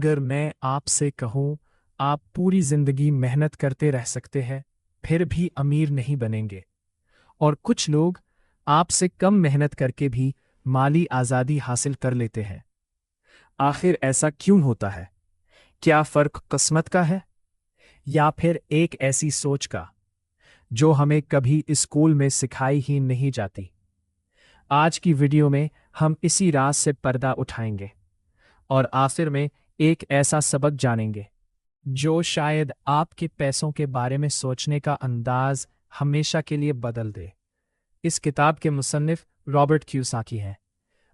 अगर मैं आपसे कहूं, आप पूरी जिंदगी मेहनत करते रह सकते हैं, फिर भी अमीर नहीं बनेंगे। और कुछ लोग आपसे कम मेहनत करके भी माली आज़ादी हासिल कर लेते हैं। आखिर ऐसा क्यों होता है? क्या फर्क किस्मत का है, या फिर एक ऐसी सोच का जो हमें कभी स्कूल में सिखाई ही नहीं जाती? आज की वीडियो में हम इसी राज से पर्दा उठाएंगे और आखिर में एक ऐसा सबक जानेंगे जो शायद आपके पैसों के बारे में सोचने का अंदाज हमेशा के लिए बदल दे। इस किताब के मुसन्निफ रॉबर्ट क्यूसाकी हैं।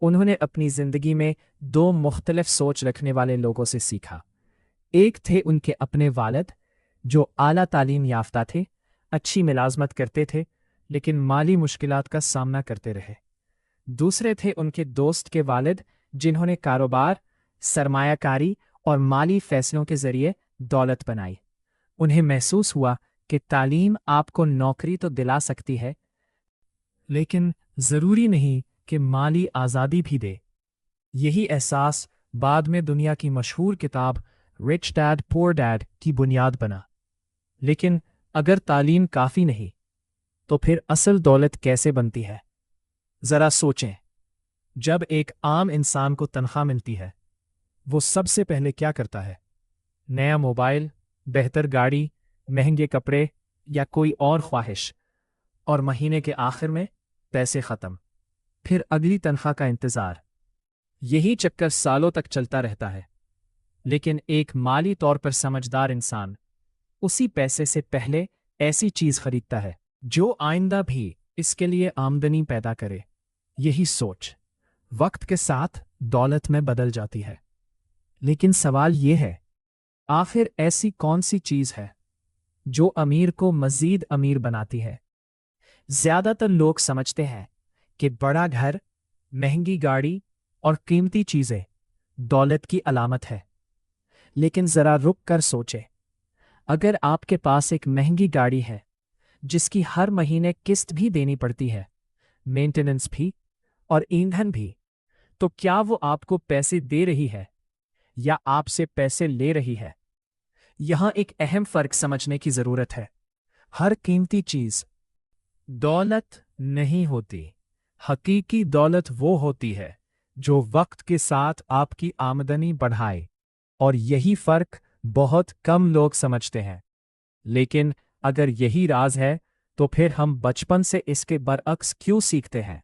उन्होंने अपनी जिंदगी में दो मुख्तलिफ सोच रखने वाले लोगों से सीखा। एक थे उनके अपने वालिद, जो आला तालीम याफ्ता थे, अच्छी मुलाजमत करते थे, लेकिन माली मुश्किलात का सामना करते रहे। दूसरे थे उनके दोस्त के वालिद, जिन्होंने कारोबार, सरमायाकारी और माली फैसलों के जरिए दौलत बनाई। उन्हें महसूस हुआ कि तालीम आपको नौकरी तो दिला सकती है, लेकिन जरूरी नहीं कि माली आज़ादी भी दे। यही एहसास बाद में दुनिया की मशहूर किताब रिच डैड पुअर डैड की बुनियाद बना। लेकिन अगर तालीम काफ़ी नहीं, तो फिर असल दौलत कैसे बनती है? ज़रा सोचें। जब एक आम इंसान को तनख्वाह मिलती है, वो सबसे पहले क्या करता है? नया मोबाइल, बेहतर गाड़ी, महंगे कपड़े या कोई और ख्वाहिश। और महीने के आखिर में पैसे ख़त्म। फिर अगली तनख्वाह का इंतज़ार। यही चक्कर सालों तक चलता रहता है। लेकिन एक माली तौर पर समझदार इंसान उसी पैसे से पहले ऐसी चीज़ खरीदता है जो आइंदा भी इसके लिए आमदनी पैदा करे। यही सोच वक्त के साथ दौलत में बदल जाती है। लेकिन सवाल यह है, आखिर ऐसी कौन सी चीज़ है जो अमीर को मज़ीद अमीर बनाती है? ज्यादातर लोग समझते हैं कि बड़ा घर, महंगी गाड़ी और कीमती चीजें दौलत की अलामत है। लेकिन जरा रुक कर सोचें, अगर आपके पास एक महंगी गाड़ी है जिसकी हर महीने किस्त भी देनी पड़ती है, मेंटेनेंस भी और ईंधन भी, तो क्या वो आपको पैसे दे रही है या आपसे पैसे ले रही है? यहां एक अहम फर्क समझने की जरूरत है। हर कीमती चीज दौलत नहीं होती। हकीकी दौलत वो होती है जो वक्त के साथ आपकी आमदनी बढ़ाए। और यही फर्क बहुत कम लोग समझते हैं। लेकिन अगर यही राज है, तो फिर हम बचपन से इसके बरअक्स क्यों सीखते हैं?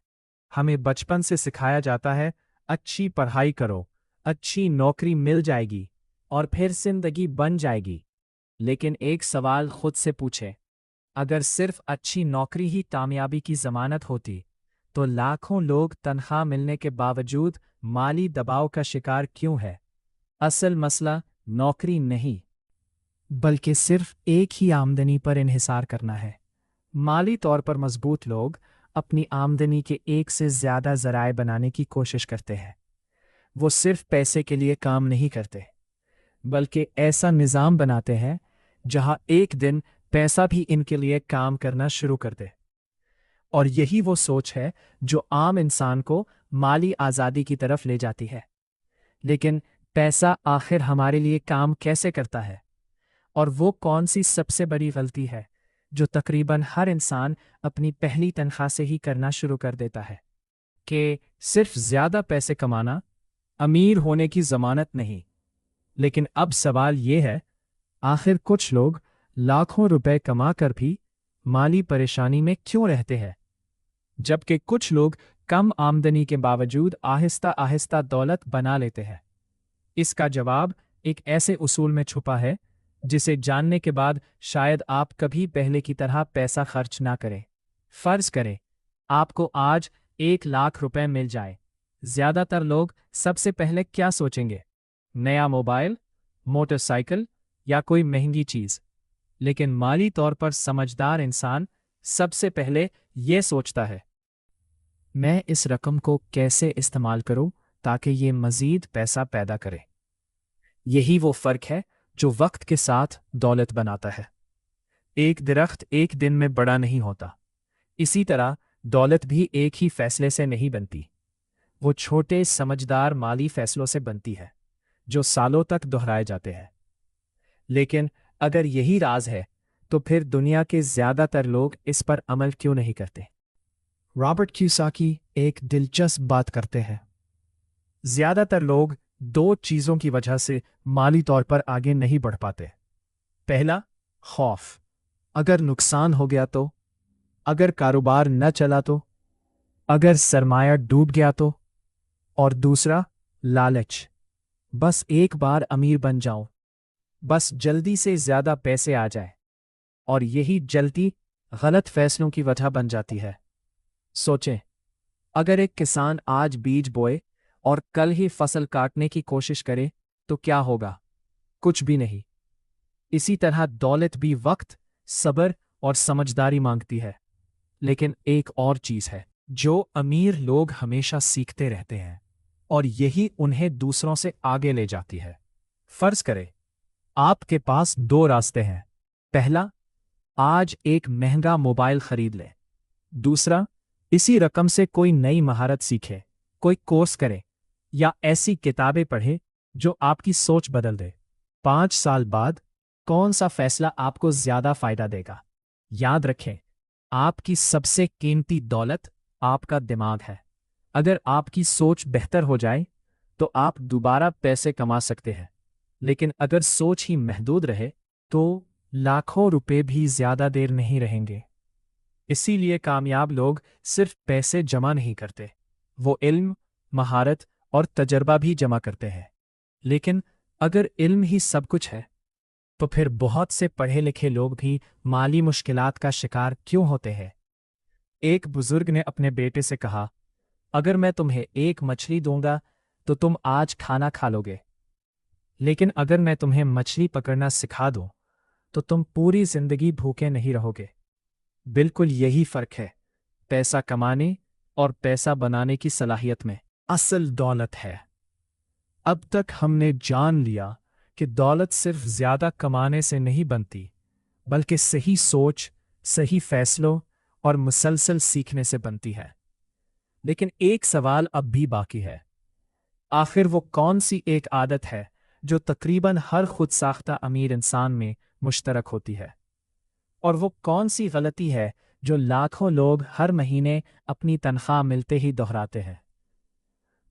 हमें बचपन से सिखाया जाता है, अच्छी पढ़ाई करो, अच्छी नौकरी मिल जाएगी और फिर जिंदगी बन जाएगी। लेकिन एक सवाल खुद से पूछे, अगर सिर्फ अच्छी नौकरी ही कामयाबी की जमानत होती, तो लाखों लोग तनख्वाह मिलने के बावजूद माली दबाव का शिकार क्यों है? असल मसला नौकरी नहीं, बल्कि सिर्फ एक ही आमदनी पर इन्हिसार करना है। माली तौर पर मजबूत लोग अपनी आमदनी के एक से ज्यादा जराए बनाने की कोशिश करते हैं। वो सिर्फ पैसे के लिए काम नहीं करते, बल्कि ऐसा निज़ाम बनाते हैं जहां एक दिन पैसा भी इनके लिए काम करना शुरू कर दे। और यही वो सोच है जो आम इंसान को माली आज़ादी की तरफ ले जाती है। लेकिन पैसा आखिर हमारे लिए काम कैसे करता है? और वो कौन सी सबसे बड़ी गलती है जो तकरीबन हर इंसान अपनी पहली तनख्वाह से ही करना शुरू कर देता है? कि सिर्फ ज्यादा पैसे कमाना अमीर होने की जमानत नहीं। लेकिन अब सवाल ये है, आखिर कुछ लोग लाखों रुपए कमा कर भी माली परेशानी में क्यों रहते हैं, जबकि कुछ लोग कम आमदनी के बावजूद आहिस्ता आहिस्ता दौलत बना लेते हैं? इसका जवाब एक ऐसे उसूल में छुपा है जिसे जानने के बाद शायद आप कभी पहले की तरह पैसा खर्च ना करें। फर्ज करें आपको आज 1 लाख रुपए मिल जाए। ज्यादातर लोग सबसे पहले क्या सोचेंगे? नया मोबाइल, मोटरसाइकिल या कोई महंगी चीज। लेकिन माली तौर पर समझदार इंसान सबसे पहले यह सोचता है, मैं इस रकम को कैसे इस्तेमाल करूं ताकि ये मजीद पैसा पैदा करे। यही वो फर्क है जो वक्त के साथ दौलत बनाता है। एक दरख्त एक दिन में बड़ा नहीं होता। इसी तरह दौलत भी एक ही फैसले से नहीं बनती। वो छोटे समझदार माली फैसलों से बनती है, जो सालों तक दोहराए जाते हैं। लेकिन अगर यही राज है तो फिर दुनिया के ज्यादातर लोग इस पर अमल क्यों नहीं करते? रॉबर्ट क्यूसाकी एक दिलचस्प बात करते हैं। ज्यादातर लोग दो चीजों की वजह से माली तौर पर आगे नहीं बढ़ पाते। पहला, खौफ। अगर नुकसान हो गया तो, अगर कारोबार न चला तो, अगर सरमाया डूब गया तो। और दूसरा, लालच। बस एक बार अमीर बन जाऊं, बस जल्दी से ज्यादा पैसे आ जाए। और यही जल्दी गलत फैसलों की वजह बन जाती है। सोचें, अगर एक किसान आज बीज बोए और कल ही फसल काटने की कोशिश करे तो क्या होगा? कुछ भी नहीं। इसी तरह दौलत भी वक्त, सब्र और समझदारी मांगती है। लेकिन एक और चीज है जो अमीर लोग हमेशा सीखते रहते हैं, और यही उन्हें दूसरों से आगे ले जाती है। फर्ज करें, आपके पास दो रास्ते हैं। पहला, आज एक महंगा मोबाइल खरीद ले। दूसरा, इसी रकम से कोई नई महारत सीखे, कोई कोर्स करे, या ऐसी किताबें पढ़े जो आपकी सोच बदल दे। 5 साल बाद कौन सा फैसला आपको ज्यादा फायदा देगा? याद रखें, आपकी सबसे कीमती दौलत आपका दिमाग है। अगर आपकी सोच बेहतर हो जाए तो आप दोबारा पैसे कमा सकते हैं। लेकिन अगर सोच ही महदूद रहे तो लाखों रुपए भी ज्यादा देर नहीं रहेंगे। इसीलिए कामयाब लोग सिर्फ पैसे जमा नहीं करते, वो इल्म, महारत और तजर्बा भी जमा करते हैं। लेकिन अगर इल्म ही सब कुछ है तो फिर बहुत से पढ़े लिखे लोग भी माली मुश्किलात का शिकार क्यों होते हैं? एक बुजुर्ग ने अपने बेटे से कहा, अगर मैं तुम्हें एक मछली दूंगा तो तुम आज खाना खा लोगे, लेकिन अगर मैं तुम्हें मछली पकड़ना सिखा दूं तो तुम पूरी जिंदगी भूखे नहीं रहोगे। बिल्कुल यही फर्क है पैसा कमाने और पैसा बनाने की सलाहियत में। असल दौलत है। अब तक हमने जान लिया कि दौलत सिर्फ ज्यादा कमाने से नहीं बनती, बल्कि सही सोच, सही फैसलों और मुसलसल सीखने से बनती है। लेकिन एक सवाल अब भी बाकी है। आखिर वो कौन सी एक आदत है जो तकरीबन हर खुद साख्ता अमीर इंसान में मुश्तरक होती है? और वो कौन सी गलती है जो लाखों लोग हर महीने अपनी तनख्वाह मिलते ही दोहराते हैं?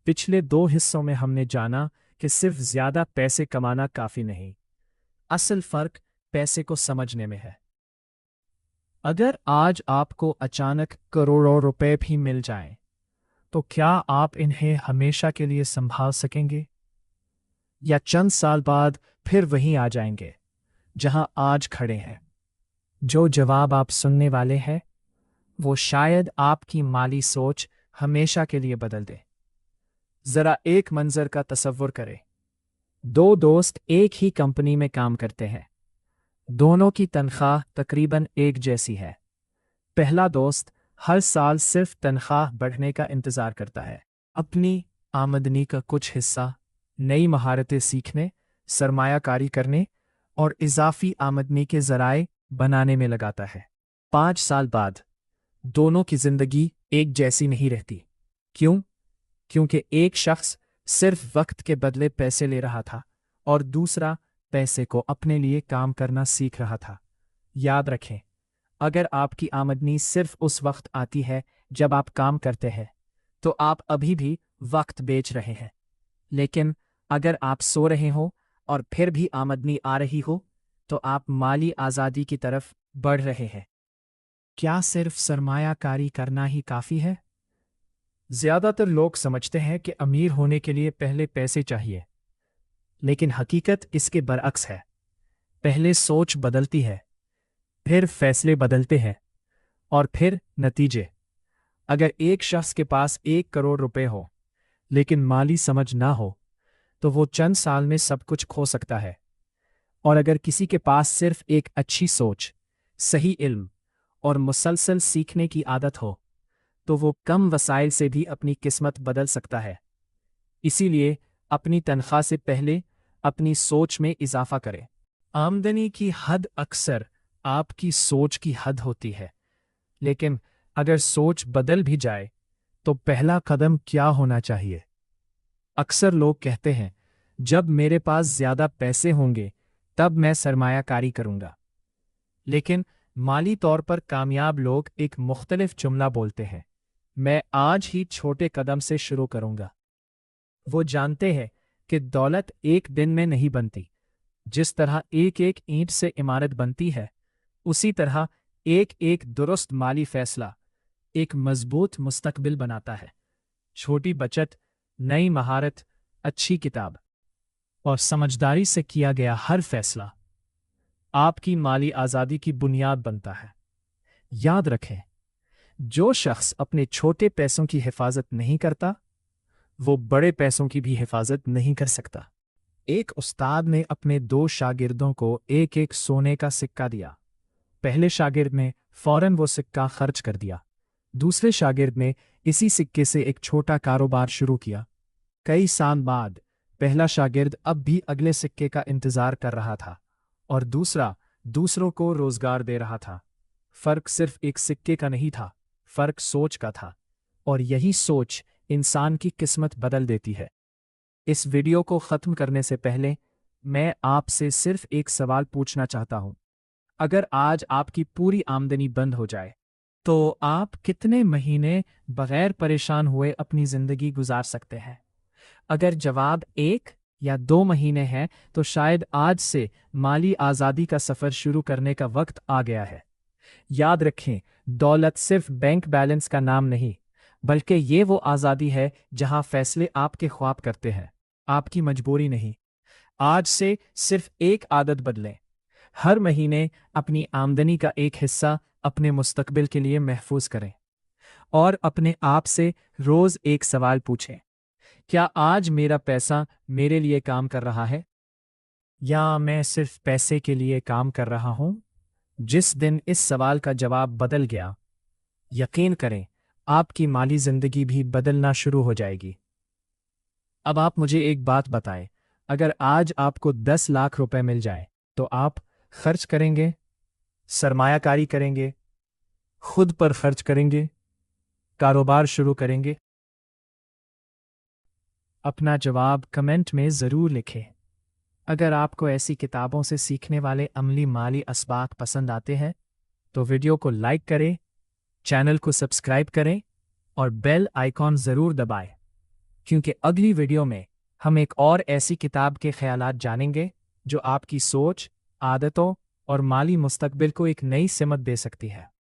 पिछले 2 हिस्सों में हमने जाना कि सिर्फ ज्यादा पैसे कमाना काफी नहीं, असल फर्क पैसे को समझने में है। अगर आज आपको अचानक करोड़ों रुपए भी मिल जाएं, तो क्या आप इन्हें हमेशा के लिए संभाल सकेंगे? या चंद साल बाद फिर वहीं आ जाएंगे जहां आज खड़े हैं? जो जवाब आप सुनने वाले हैं वो शायद आपकी माली सोच हमेशा के लिए बदल दे। जरा एक मंजर का तसव्वुर करें। 2 दोस्त एक ही कंपनी में काम करते हैं। दोनों की तनख्वाह तकरीबन एक जैसी है। पहला दोस्त हर साल सिर्फ तनख्वाह बढ़ने का इंतजार करता है। अपनी आमदनी का कुछ हिस्सा नई महारतें सीखने, सरमायाकारी करने और इजाफी आमदनी के जराए बनाने में लगाता है। 5 साल बाद दोनों की जिंदगी एक जैसी नहीं रहती। क्यों? क्योंकि एक शख्स सिर्फ वक्त के बदले पैसे ले रहा था और दूसरा पैसे को अपने लिए काम करना सीख रहा था। याद रखें, अगर आपकी आमदनी सिर्फ उस वक्त आती है जब आप काम करते हैं तो आप अभी भी वक्त बेच रहे हैं। लेकिन अगर आप सो रहे हो और फिर भी आमदनी आ रही हो तो आप माली आज़ादी की तरफ बढ़ रहे हैं। क्या सिर्फ सरमायाकारी करना ही काफ़ी है? ज्यादातर लोग समझते हैं कि अमीर होने के लिए पहले पैसे चाहिए, लेकिन हकीकत इसके बरअक्स है। पहले सोच बदलती है, फिर फैसले बदलते हैं और फिर नतीजे। अगर एक शख्स के पास 1 करोड़ रुपए हो लेकिन माली समझ ना हो तो वो चंद साल में सब कुछ खो सकता है। और अगर किसी के पास सिर्फ एक अच्छी सोच, सही इल्म और मुसलसल सीखने की आदत हो तो वो कम वसाइल से भी अपनी किस्मत बदल सकता है। इसीलिए अपनी तनख्वाह से पहले अपनी सोच में इजाफा करें। आमदनी की हद अक्सर आपकी सोच की हद होती है, लेकिन अगर सोच बदल भी जाए तो पहला कदम क्या होना चाहिए? अक्सर लोग कहते हैं, जब मेरे पास ज्यादा पैसे होंगे तब मैं सरमाया कारी करूंगा। लेकिन माली तौर पर कामयाब लोग एक मुख्तलिफ जुमला बोलते हैं, मैं आज ही छोटे कदम से शुरू करूंगा। वो जानते हैं कि दौलत एक दिन में नहीं बनती। जिस तरह एक एक ईंट से इमारत बनती है, उसी तरह एक एक दुरुस्त माली फैसला एक मजबूत मुस्तकबिल बनाता है। छोटी बचत, नई महारत, अच्छी किताब और समझदारी से किया गया हर फैसला आपकी माली आज़ादी की बुनियाद बनता है। याद रखें, जो शख्स अपने छोटे पैसों की हिफाजत नहीं करता, वो बड़े पैसों की भी हिफाजत नहीं कर सकता। एक उस्ताद ने अपने 2 शागिर्दों को एक एक सोने का सिक्का दिया। पहले शागिर्द ने फौरन वो सिक्का खर्च कर दिया। दूसरे शागिर्द ने इसी सिक्के से एक छोटा कारोबार शुरू किया। कई साल बाद पहला शागिर्द अब भी अगले सिक्के का इंतजार कर रहा था और दूसरा दूसरों को रोजगार दे रहा था। फर्क सिर्फ एक सिक्के का नहीं था, फर्क सोच का था, और यही सोच इंसान की किस्मत बदल देती है। इस वीडियो को ख़त्म करने से पहले मैं आपसे सिर्फ एक सवाल पूछना चाहता हूं। अगर आज आपकी पूरी आमदनी बंद हो जाए तो आप कितने महीने बगैर परेशान हुए अपनी जिंदगी गुजार सकते हैं? अगर जवाब 1 या 2 महीने है तो शायद आज से माली आज़ादी का सफ़र शुरू करने का वक्त आ गया है। याद रखें, दौलत सिर्फ बैंक बैलेंस का नाम नहीं, बल्कि ये वो आज़ादी है जहां फैसले आपके ख्वाब करते हैं, आपकी मजबूरी नहीं। आज से सिर्फ एक आदत बदलें। हर महीने अपनी आमदनी का एक हिस्सा अपने मुस्तकबिल के लिए महफूज करें और अपने आप से रोज एक सवाल पूछें, क्या आज मेरा पैसा मेरे लिए काम कर रहा है या मैं सिर्फ पैसे के लिए काम कर रहा हूं? जिस दिन इस सवाल का जवाब बदल गया, यकीन करें आपकी माली जिंदगी भी बदलना शुरू हो जाएगी। अब आप मुझे एक बात बताएं, अगर आज आपको 10 लाख रुपए मिल जाए तो आप खर्च करेंगे, सरमायाकारी करेंगे, खुद पर खर्च करेंगे, कारोबार शुरू करेंगे? अपना जवाब कमेंट में ज़रूर लिखें। अगर आपको ऐसी किताबों से सीखने वाले अमली माली असबाक पसंद आते हैं तो वीडियो को लाइक करें, चैनल को सब्सक्राइब करें और बेल आइकॉन ज़रूर दबाएं, क्योंकि अगली वीडियो में हम एक और ऐसी किताब के ख्यालात जानेंगे जो आपकी सोच, आदतों और माली मुस्तकबिल को एक नई सिमत दे सकती है।